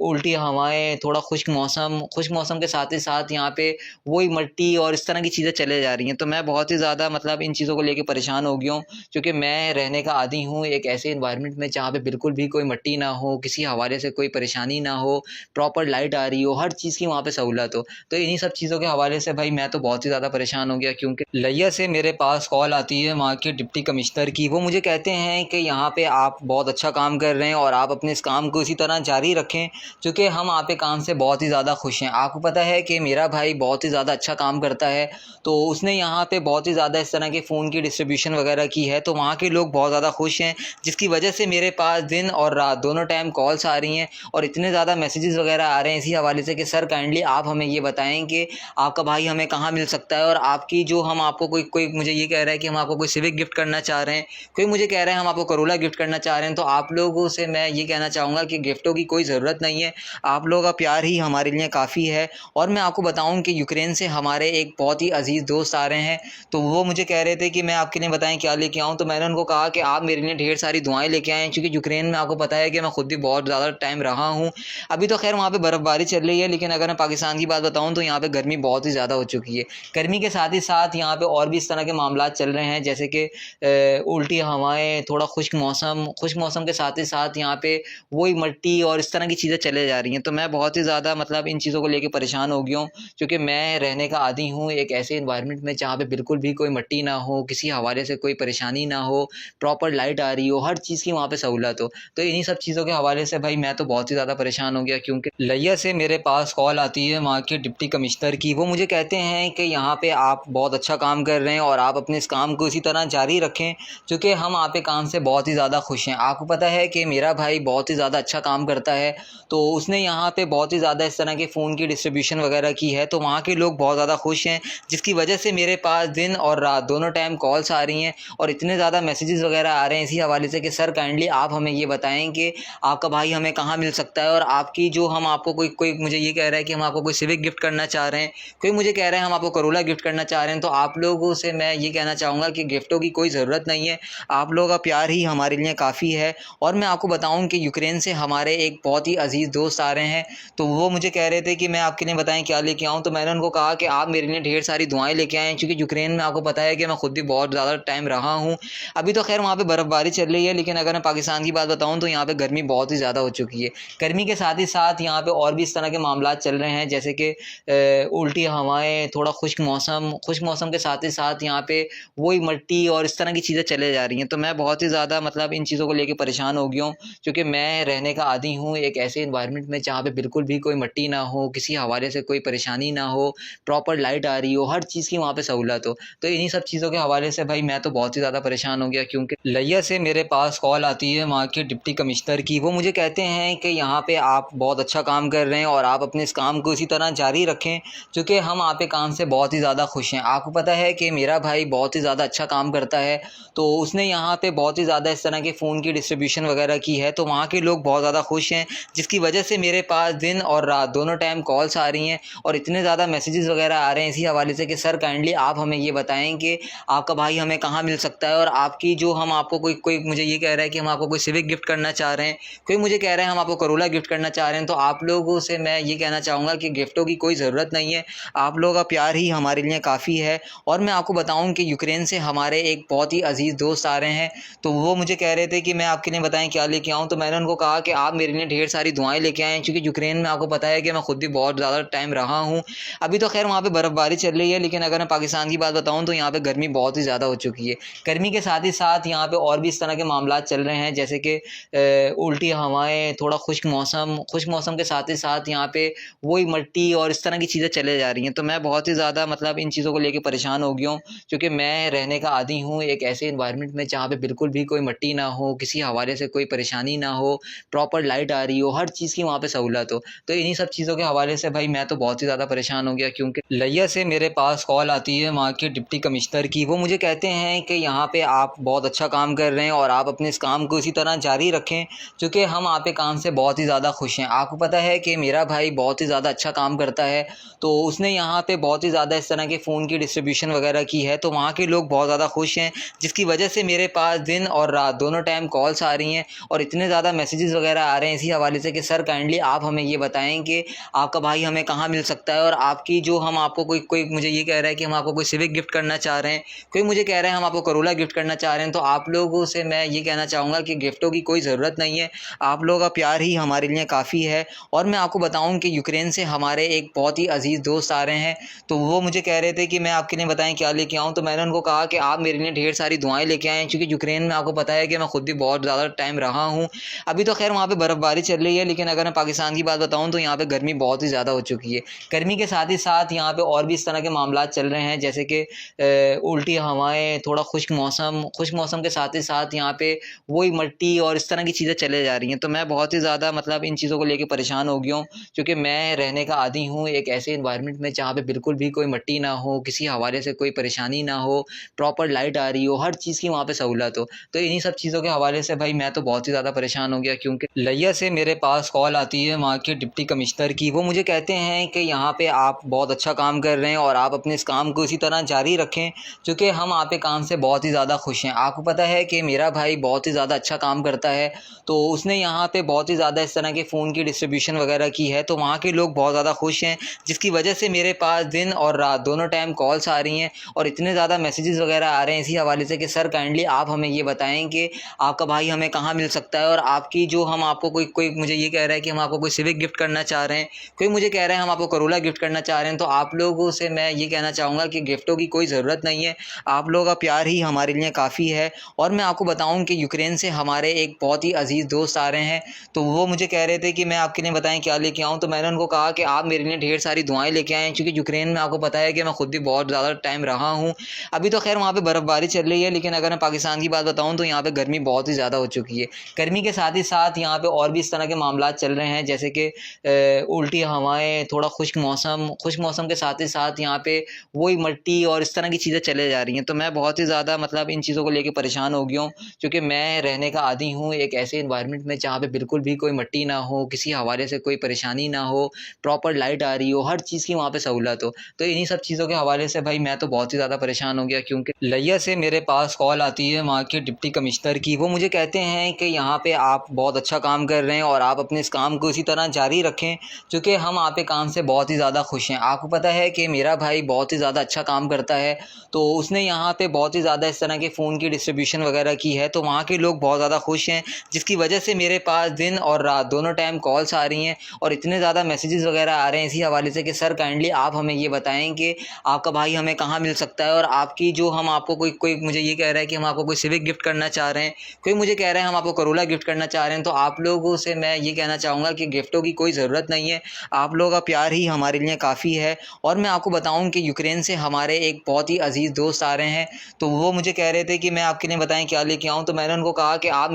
उल्टी हवाएं, थोड़ा खुश्क मौसम के साथ ही साथ यहाँ पे वही मिट्टी और इस तरह की चीज़ें चले जा रही हैं। तो मैं बहुत ही ज़्यादा मतलब इन चीज़ों को लेके परेशान हो गया हूँ, क्योंकि मैं रहने का आदी हूँ एक ऐसे इन्वायरमेंट में जहाँ पे बिल्कुल भी कोई मिट्टी ना हो, किसी हवाले से कोई परेशानी ना हो, प्रॉपर लाइट आ रही हो, हर चीज़ की वहाँ पे सहूलत हो। तो इन्हीं सब चीज़ों के हवाले से भाई मैं तो बहुत ही ज़्यादा परेशान हो गया, क्योंकि लिया से मेरे पास कॉल आती है वहाँ के डिप्टी कमिश्नर की। वो मुझे कहते हैं कि यहाँ पे आप बहुत अच्छा काम कर रहे हैं और आप अपने इस काम को इसी तरह जारी रखें, क्योंकि हम आप के काम से बहुत ही ज़्यादा खुश हैं। आपको पता है कि मेरा भाई बहुत ही ज़्यादा अच्छा काम करता है, तो उसने यहाँ पे बहुत ही ज़्यादा इस तरह के फ़ोन की डिस्ट्रीब्यूशन वगैरह की है, तो वहाँ के लोग बहुत ज़्यादा ज़्यादा खुश हैं, जिसकी वजह से मेरे पास दिन और रात दोनों टाइम कॉल्स आ रही हैं और इतने ज़्यादा मैसेजेस वगैरह आ रहे हैं इसी हवाले से कि सर काइंडली आप हमें ये बताएं कि आपका भाई हमें कहाँ मिल सकता है। और आपकी जो हम आपको कोई कोई मुझे ये कह रहा है कि हम आपको कोई सिविक गिफ्ट करना चाह रहे हैं, कोई मुझे कह रहा है हम आपको करोला गिफ्ट करना चाह रहे हैं। तो आप लोगों से मैं ये कहना चाहूँगा कि गिफ्टों की कोई ज़रूरत नहीं है, आप लोगों का प्यार ही हमारे लिए काफ़ी है। और मैं आपको बताऊँ कि यूक्रेन से हमारे एक बहुत ही अजीज़ दोस्त आ रहे हैं, तो वो मुझे कह रहे थे कि मैं आपके लिए बताएं क्या लेके आऊँ। तो मैंने उनको कहा कि आप मेरे लिए ढेर सारी दुआएं लेके आएँ, क्योंकि यूक्रेन में आपको पता है कि मैं खुद भी बहुत ज़्यादा टाइम रहा हूँ। अभी तो खैर वहाँ पे बर्फ़बारी चल रही है, लेकिन अगर मैं पाकिस्तान की बात बताऊँ तो यहाँ पे गर्मी बहुत ही ज़्यादा हो चुकी है। गर्मी के साथ ही साथ यहाँ पे और भी इस तरह के मामलात चल रहे हैं, जैसे कि उल्टी हवाएं, थोड़ा खुश्क मौसम के साथ ही साथ यहाँ पे वही मिट्टी और इस तरह की चीज़ें चले जा रही हैं। तो मैं बहुत ही ज़्यादा मतलब इन चीज़ों को लेके परेशान हो गया हूँ, क्योंकि मैं रहने का आदी हूँ एक ऐसे इन्वायरमेंट में जहाँ पे बिल्कुल भी कोई मिट्टी ना हो, किसी हवाले से कोई परेशानी ना हो, प्रॉपर लाइट आ रही हो, हर चीज़ की वहाँ पे सहूलत हो। तो इन्हीं सब चीज़ों के हवाले से भाई मैं तो बहुत ही ज़्यादा परेशान हो गया, क्योंकि लिया से मेरे पास कॉल आती है वहाँ के डिप्टी कमिश्नर की। वो मुझे कहते हैं कि यहाँ पे आप बहुत अच्छा काम कर रहे हैं और आप अपने इस काम को इसी तरह जारी रखें, क्योंकि हम आप के काम से बहुत ही ज़्यादा खुश हैं। आपको पता है कि मेरा भाई बहुत ही ज़्यादा अच्छा काम करता है, तो उसने यहाँ पे बहुत ही ज़्यादा इस तरह के फ़ोन की डिस्ट्रीब्यूशन वगैरह की है, तो वहाँ के लोग बहुत ज़्यादा खुश हैं, जिसकी वजह से मेरे पास दिन और रात दोनों टाइम कॉल्स आ रही हैं और इतने ज़्यादा मैसेजेस वगैरह आ रहे हैं इसी हवाले से कि सर काइंडली आप हमें ये बताएं कि आपका भाई हमें कहाँ मिल सकता है। और आपकी जो हम आपको कोई कोई मुझे ये कह रहा है कि हम आपको कोई सिविक गिफ्ट करना चाह रहे हैं, कोई मुझे कह रहा है हम आपको करोला गिफ्ट करना चाह रहे हैं। तो आप लोगों से मैं ये कहना चाहूँगा कि गिफ्टों की कोई ज़रूरत नहीं है, आप लोगों का प्यार ही हमारे लिए काफ़ी है। और मैं आपको बताऊँ कि यूक्रेन से हमारे एक बहुत ही अजीज़ दोस्त आ रहे हैं, तो वो मुझे कह रहे थे कि मैं आपके लिए बताएं क्या लेके आऊँ। तो मैंने उनको कहा कि आप मेरे लिए ढेर सारी दुआएं लेके आएँ, क्योंकि यूक्रेन में आपको पता है कि मैं खुद भी बहुत ज़्यादा टाइम रहा हूँ। अभी तो खैर वहाँ पे बर्फ़बारी चल रही है, लेकिन अगर मैं पाकिस्तान की बात बताऊँ तो यहाँ पे गर्मी बहुत ही ज़्यादा हो चुकी है। गर्मी के साथ ही साथ यहाँ पे और भी इस तरह के मामलात चल रहे हैं, जैसे कि उल्टी हवाएं, थोड़ा खुश्क मौसम के साथ ही साथ यहाँ पे वही मिट्टी और इस तरह की चीज़ें चले जा रही हैं। तो मैं बहुत ही ज़्यादा मतलब इन चीज़ों को लेके परेशान हो गया हूँ, क्योंकि मैं रहने का आदी हूँ एक ऐसे इन्वायरमेंट में जहाँ पे बिल्कुल भी कोई मिट्टी ना हो, किसी हवाले से कोई परेशानी ना हो, प्रॉपर लाइट आ रही हो, हर चीज़ की वहाँ पे सहूलत हो। तो इन्हीं सब चीज़ों के हवाले से भाई मैं तो बहुत ही ज़्यादा परेशान हो गया, क्योंकि लिया से मेरे पास कॉल आती है वहाँ के डिप्टी कमिश्नर की। वो मुझे कहते हैं कि यहाँ पे आप बहुत अच्छा काम कर रहे हैं और आप अपने इस काम को इसी तरह जारी रखें, क्योंकि हम आप के काम से बहुत ही ज़्यादा खुश हैं। आपको पता है कि मेरा भाई बहुत ही ज़्यादा अच्छा काम करता है, तो उसने यहाँ पे बहुत ही ज़्यादा इस तरह के फ़ोन की डिस्ट्रीब्यूशन वगैरह की है, तो वहाँ के लोग बहुत ज़्यादा खुश हैं, जिसकी वजह से मेरे पास दिन और रात दोनों टाइम कॉल्स आ रही हैं और इतने ज़्यादा मैसेजेस वगैरह आ रहे हैं इसी हवाले से कि सर काइंडली आप हमें ये बताएं कि आपका भाई हमें कहाँ मिल सकता है। और आपकी जो हम आपको कोई कोई मुझे ये कह रहा है कि हम आपको कोई सिविक गिफ्ट करना चाह रहे हैं, कोई मुझे कह रहा है हम आपको करोला गिफ्ट करना चाह रहे हैं। तो आप लोगों से मैं ये कहना चाहूँगा कि गिफ्टों की कोई ज़रूरत नहीं है, आप लोगों का प्यार ही हमारे लिए काफ़ी है। और मैं आपको बताऊँ कि यूक्रेन से हमारे एक बहुत ही अजीज़ दोस्त आ रहे हैं, तो वो मुझे कह रहे थे कि मैं आपके लिए बताएं क्या लेके आऊँ। तो मैंने उनको कहा कि आप मेरे लिए ढेर सारी दुआएं लेके आएँ, क्योंकि यूक्रेन में आपको पता है कि मैं खुद भी बहुत ज़्यादा टाइम रहा हूँ। अभी तो खैर वहाँ पे बर्फ़बारी चल रही है, लेकिन अगर मैं पाकिस्तान की बात बताऊँ तो यहाँ पे गर्मी बहुत ही ज़्यादा हो चुकी है। गर्मी के साथ ही साथ यहाँ पे और भी इस तरह के मामलात चल रहे हैं, जैसे कि उल्टी हवाएं, थोड़ा खुश्क मौसम के साथ ही साथ यहाँ पे वही मिट्टी और इस तरह की चीज़ें चले जा रही हैं। तो मैं बहुत ही ज़्यादा मतलब इन चीज़ों को लेके परेशान हो गया हूँ, क्योंकि मैं रहने का आदी हूँ एक ऐसे इन्वायरमेंट में जहाँ पे बिल्कुल भी कोई मिट्टी ना हो, किसी हवाले से कोई परेशानी ना हो, प्रॉपर लाइट आ रही हो, हर चीज़ की वहाँ पे सहूलत हो। तो इन्हीं सब चीज़ों के हवाले से भाई मैं तो बहुत ही ज़्यादा परेशान हो गया, क्योंकि लिया से मेरे पास कॉल आती है वहाँ के डिप्टी कमिश्नर की। वो मुझे कहते हैं कि यहाँ पे आप बहुत अच्छा काम कर रहे हैं और आप अपने इस काम को इसी तरह जारी रखें, क्योंकि हम आप के काम से बहुत ही ज़्यादा खुश हैं। आपको पता है कि मेरा भाई बहुत ही ज़्यादा अच्छा काम करता है, तो उसने यहाँ पे बहुत ही ज़्यादा इस तरह के फ़ोन की डिस्ट्रीब्यूशन वगैरह की है, तो वहाँ के लोग बहुत ज़्यादा खुश हैं, जिसकी वजह से मेरे पास दिन और रात दोनों टाइम कॉल्स आ रही हैं और इतने ज़्यादा मैसेजेस वगैरह आ रहे हैं इसी हवाले से कि सर काइंडली आप हमें ये बताएं कि आपका भाई हमें कहाँ मिल सकता है। और आपकी जो हम आपको कोई कोई मुझे ये कह रहा है कि हम आपको कोई सिविक गिफ्ट करना चाह रहे हैं, कोई मुझे कह रहा है हम आपको करोला गिफ्ट करना चाह रहे हैं। तो आप लोगों से मैं ये कहना चाहूँगा कि गिफ्टों की कोई ज़रूरत नहीं है, आप लोगों का प्यार ही हमारे लिए काफ़ी है। और मैं आपको बताऊँ कि यूक्रेन से हमारे एक बहुत ही अजीज़ दोस्त आ रहे हैं, तो वो मुझे कह रहे थे कि मैं आपके लिए बताएं क्या लेके आऊँ। तो मैंने उनको कहा कि आप मेरे लिए ढेर सारी दुआएं लेके आएँ, क्योंकि यूक्रेन में आपको पता है कि मैं खुद भी बहुत ज़्यादा टाइम रहा हूँ। अभी तो खैर वहाँ पे बर्फ़बारी चल रही है, लेकिन अगर मैं पाकिस्तान की बात बताऊँ तो यहाँ पे गर्मी बहुत ही ज़्यादा हो चुकी है। गर्मी के साथ ही साथ यहाँ पे और भी इस तरह के मामलात चल रहे हैं, जैसे कि उल्टी हवाएं, थोड़ा खुश्क मौसम के साथ ही साथ यहाँ पे वही मट्टी और इस तरह की चीज़ें चले जा रही हैं। तो मैं बहुत ही ज़्यादा मतलब इन चीज़ों को लेके परेशान हो गया हूँ, क्योंकि मैं रहने का आदी हूँ एक ऐसे एनवायरनमेंट में जहाँ पे बिल्कुल भी कोई मट्टी ना हो, किसी हवाले से कोई परेशानी ना हो, प्रॉपर लाइट आ रही हो, हर चीज़ की वहाँ पे सहूलत हो। तो इन्हीं सब चीज़ों के हवाले से भाई मैं तो बहुत ही ज़्यादा परेशान हो गया, क्योंकि लिया से मेरे पास कॉल आती है वहाँ के डिप्टी कमिश्नर की। वो मुझे कहते हैं कि यहाँ पे आप बहुत अच्छा काम कर रहे हैं और आप अपने इस काम को इसी तरह जारी रखें, क्योंकि हम आप के काम से बहुत ही ज़्यादा खुश हैं। आपको पता है कि मेरा भाई बहुत ही ज़्यादा अच्छा काम करता है, तो उसने यहाँ पे बहुत ही ज़्यादा इस तरह के फ़ोन की डिस्ट्रीब्यूशन वगैरह की है, तो वहाँ के लोग बहुत ज़्यादा खुश हैं, जिसकी वजह से मेरे पास दिन और रात दोनों टाइम कॉल्स आ रही हैं और इतने ज़्यादा मैसेजेस वगैरह आ रहे हैं इसी हवाले से कि सर काइंडली आप हमें ये बताएं कि आपका भाई हमें कहाँ मिल सकता है, और आपकी जो हम आपको कोई कोई मुझे ये कह रहा है कि हम आपको कोई सिविक गिफ्ट करना चाह रहे हैं, कोई मुझे कह रहा है हम आपको करोला गिफ्ट करना चाह रहे हैं। तो आप लोगों से मैं ये कहना चाहूँगा कि गिफ्टों की कोई ज़रूरत नहीं है, आप लोगों का प्यार ही हमारे लिए काफ़ी है। और मैं आपको बताऊँ कि यूक्रेन से हमारे एक बहुत ही अजीज़ दोस्त आ रहे हैं, तो वो मुझे कह रहे थे कि मैं आपके लिए बताएं क्या लेके आऊँ। तो मैंने उनको कहा कि आप मेरे लिए ढेर सारी दुआएं लेके आएँ, क्योंकि यूक्रेन में आपको पता है कि मैं खुद भी बहुत ज़्यादा टाइम रहा हूँ। अभी तो खैर वहाँ पे बर्फ़बारी चल रही है, लेकिन अगर मैं पाकिस्तान की बात बताऊँ तो यहाँ पे गर्मी बहुत ही ज़्यादा हो चुकी है। गर्मी के साथ ही साथ यहाँ पे और भी इस तरह के मामलात चल रहे हैं, जैसे कि उल्टी हवाएं, थोड़ा खुश्क मौसम के साथ ही साथ यहाँ पे वही मट्टी और इस तरह की चीज़ें चले जा रही हैं। तो मैं बहुत ही ज़्यादा मतलब इन चीज़ों को लेके परेशान हो गया हूँ, क्योंकि मैं रहने का आदी हूँ एक ऐसे एनवायरनमेंट में जहाँ पे बिल्कुल भी कोई मट्टी ना हो, किसी हवाले से कोई परेशानी ना हो, प्रॉपर लाइट आ रही हो, हर चीज़ की वहाँ पे सहूलत हो। तो इन्हीं सब चीज़ों के हवाले से भाई मैं तो बहुत ही ज़्यादा परेशान हो गया, क्योंकि लिया से मेरे पास कॉल आती है वहाँ के डिप्टी कमिश्नर की। वो मुझे कहते हैं कि यहाँ पे आप बहुत अच्छा काम कर रहे हैं और आप अपने इस काम को इसी तरह जारी रखें, क्योंकि हम आप के काम से बहुत ही ज़्यादा खुश हैं। आपको पता है कि मेरा भाई बहुत ही ज़्यादा अच्छा काम करता है, तो उसने यहाँ पे बहुत ही ज़्यादा इस तरह के फ़ोन की डिस्ट्रीब्यूशन वगैरह की है, तो वहाँ के लोग बहुत ज़्यादा खुश हैं, जिसकी वजह से मेरे पास दिन और रात दोनों टाइम कॉल्स आ रही हैं और इतने ज़्यादा मैसेजेस वगैरह आ रहे हैं इसी हवाले से कि सर काइंडली आप हमें ये बताएं कि आपका भाई हमें कहाँ मिल सकता है, और आपकी जो हम आपको कोई कोई मुझे ये कह रहा है कि हम आपको कोई सिविक गिफ्ट करना चाह रहे हैं, कोई मुझे कह रहा है हम आपको करोला गिफ्ट करना चाह रहे हैं। तो आप लोगों से मैं ये कहना चाहूँगा कि गिफ्टों की कोई ज़रूरत नहीं है, आप लोगों का प्यार ही हमारे लिए काफ़ी है। और मैं आपको बताऊँ कि यूक्रेन से हमारे एक बहुत ही अजीज़ दोस्त आ रहे हैं, तो वो मुझे कह रहे थे कि मैं आपके लिए बताएं क्या लेके आऊँ। तो मैंने उनको कहा कि आप